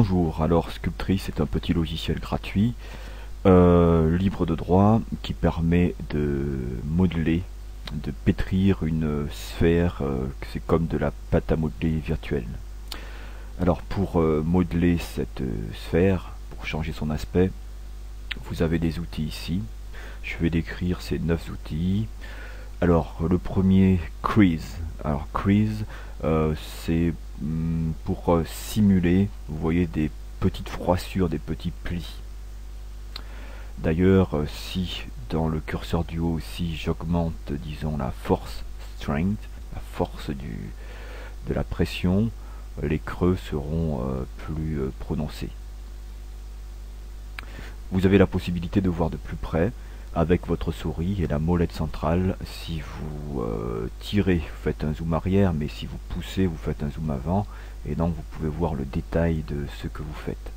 Bonjour, alors Sculptris est un petit logiciel gratuit, libre de droit, qui permet de modeler, de pétrir une sphère, c'est comme de la pâte à modeler virtuelle. Alors pour modeler cette sphère, pour changer son aspect, vous avez des outils ici. Je vais décrire ces 9 outils. Alors le premier, Crease. Alors Crease, c'est pour simuler, vous voyez, des petites froissures, des petits plis. D'ailleurs, si dans le curseur du haut, si j'augmente, disons, la force strength, la force de la pression, les creux seront plus prononcés. Vous avez la possibilité de voir de plus près avec votre souris et la molette centrale. Si vous tirez, vous faites un zoom arrière, mais si vous poussez, vous faites un zoom avant, et donc vous pouvez voir le détail de ce que vous faites.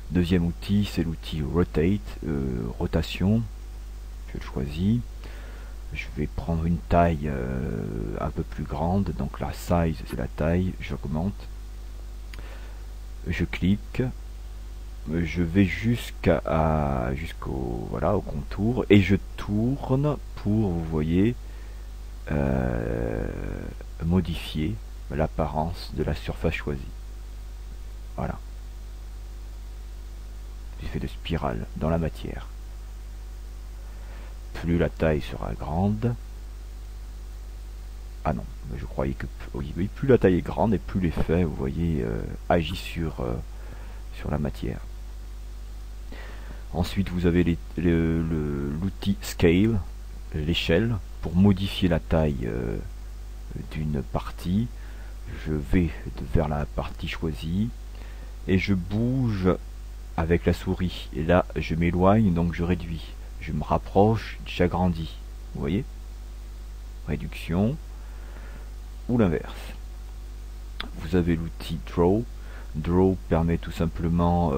Deuxième outil, c'est l'outil Rotate, rotation. Je le choisis. Je vais prendre une taille un peu plus grande, donc la size c'est la taille, j'augmente. Je clique. Je vais jusqu'au voilà, au contour et je tourne pour, vous voyez, modifier l'apparence de la surface choisie. Voilà. L'effet de spirale dans la matière. Plus la taille sera grande. Ah non, je croyais que oui, plus la taille est grande et plus l'effet, vous voyez, agit sur la matière. Ensuite, vous avez l'outil Scale, l'échelle, pour modifier la taille d'une partie. Je vais vers la partie choisie et je bouge avec la souris. Et là, je m'éloigne, donc je réduis. Je me rapproche, j'agrandis. Vous voyez? Réduction ou l'inverse. Vous avez l'outil Draw. Draw permet tout simplement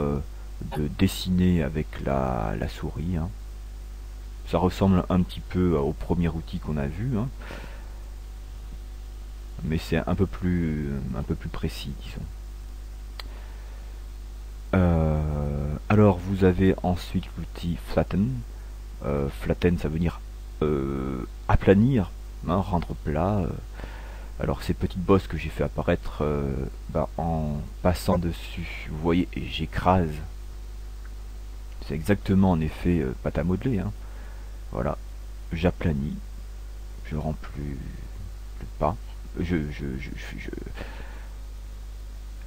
de dessiner avec la souris. Hein. Ça ressemble un petit peu au premier outil qu'on a vu, hein. Mais c'est un peu plus précis, disons. Alors vous avez ensuite l'outil Flatten. Flatten, ça veut dire aplanir, hein, rendre plat. Alors ces petites bosses que j'ai fait apparaître en passant dessus, vous voyez, j'écrase. C'est exactement en effet pâte à modeler. Hein. Voilà, j'aplanis, je rends plus le pas,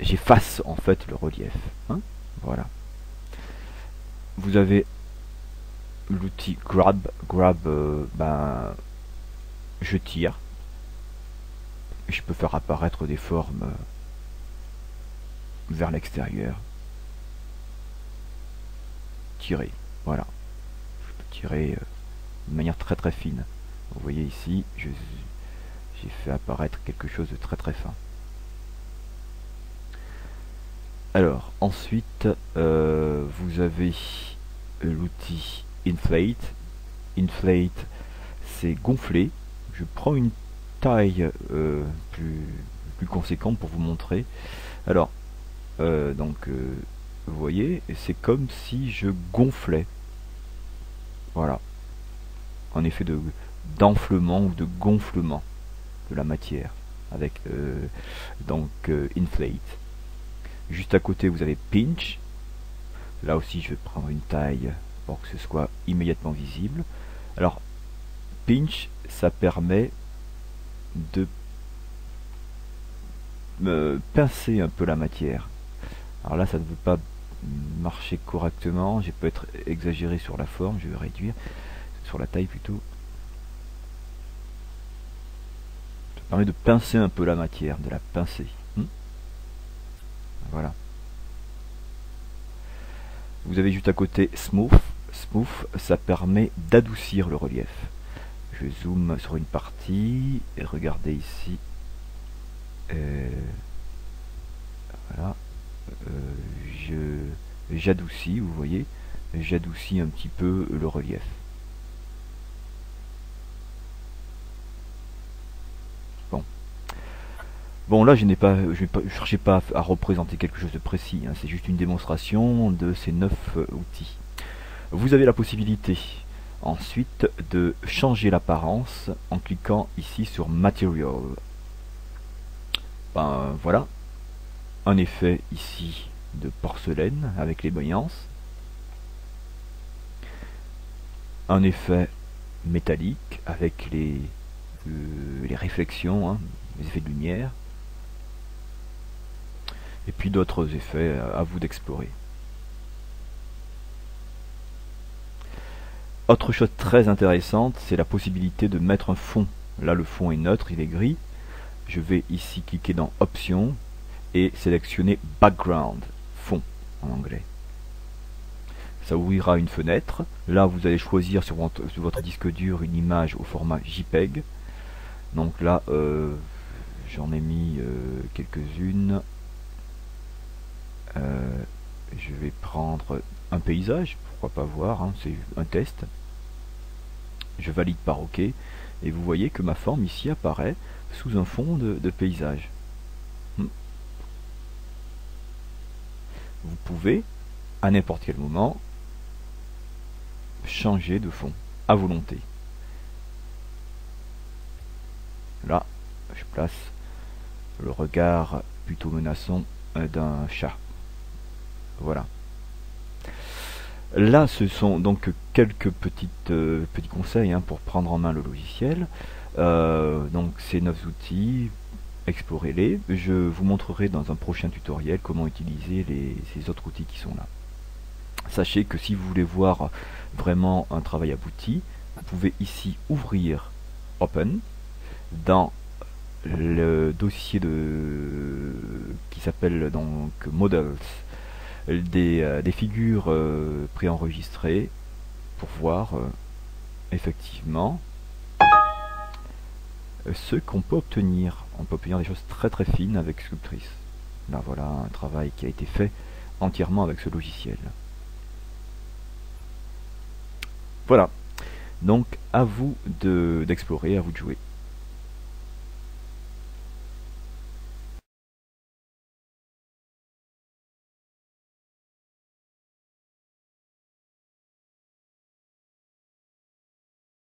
j'efface en fait le relief. Hein. Voilà. Vous avez l'outil Grab. Grab, je tire. Je peux faire apparaître des formes vers l'extérieur. Tirer, voilà. Je peux tirer de manière très très fine. Vous voyez ici, j'ai fait apparaître quelque chose de très très fin. Alors, ensuite, vous avez l'outil Inflate. Inflate, c'est gonfler. Je prends une taille plus conséquente pour vous montrer. Alors, vous voyez, c'est comme si je gonflais. Voilà. Un effet d'enflement ou de gonflement de la matière avec inflate. Juste à côté vous avez pinch. Là aussi je vais prendre une taille pour que ce soit immédiatement visible. Alors pinch, ça permet de pincer un peu la matière. Alors là ça ne veut pas marcher correctement, j'ai peut-être exagéré sur la forme, je vais réduire sur la taille plutôt. Ça permet de pincer un peu la matière, de la pincer. Voilà. Vous avez juste à côté Smooth. Smooth, ça permet d'adoucir le relief. Je zoome sur une partie et regardez ici. Voilà. J'adoucis, vous voyez, j'adoucis un petit peu le relief. Bon. Bon, là, je cherchais pas à représenter quelque chose de précis, hein, c'est juste une démonstration de ces 9 outils. Vous avez la possibilité ensuite de changer l'apparence en cliquant ici sur Material. Ben, voilà, un effet ici de porcelaine avec les brillants, un effet métallique avec les réflexions, hein, les effets de lumière, et puis d'autres effets à vous d'explorer. Autre chose très intéressante, c'est la possibilité de mettre un fond. Là, le fond est neutre, il est gris. Je vais ici cliquer dans Options et sélectionner Background, fond en anglais. Ça ouvrira une fenêtre. Là, vous allez choisir sur votre disque dur une image au format JPEG. Donc là, j'en ai mis quelques-unes. Je vais prendre un paysage, pourquoi pas voir, hein, c'est un test. Je valide par OK et vous voyez que ma forme ici apparaît sous un fond de paysage. Vous pouvez à n'importe quel moment changer de fond à volonté. Là, je place le regard plutôt menaçant d'un chat. Voilà. Là, ce sont donc quelques petits conseils, hein, pour prendre en main le logiciel. Donc ces 9 outils, explorez-les. Je vous montrerai dans un prochain tutoriel comment utiliser ces autres outils qui sont là. Sachez que si vous voulez voir vraiment un travail abouti, vous pouvez ici ouvrir Open dans le dossier qui s'appelle donc Models, des figures préenregistrées pour voir effectivement ce qu'on peut obtenir. On peut obtenir des choses très très fines avec Sculptris. Là voilà un travail qui a été fait entièrement avec ce logiciel. Voilà, donc à vous d'explorer, à vous de jouer.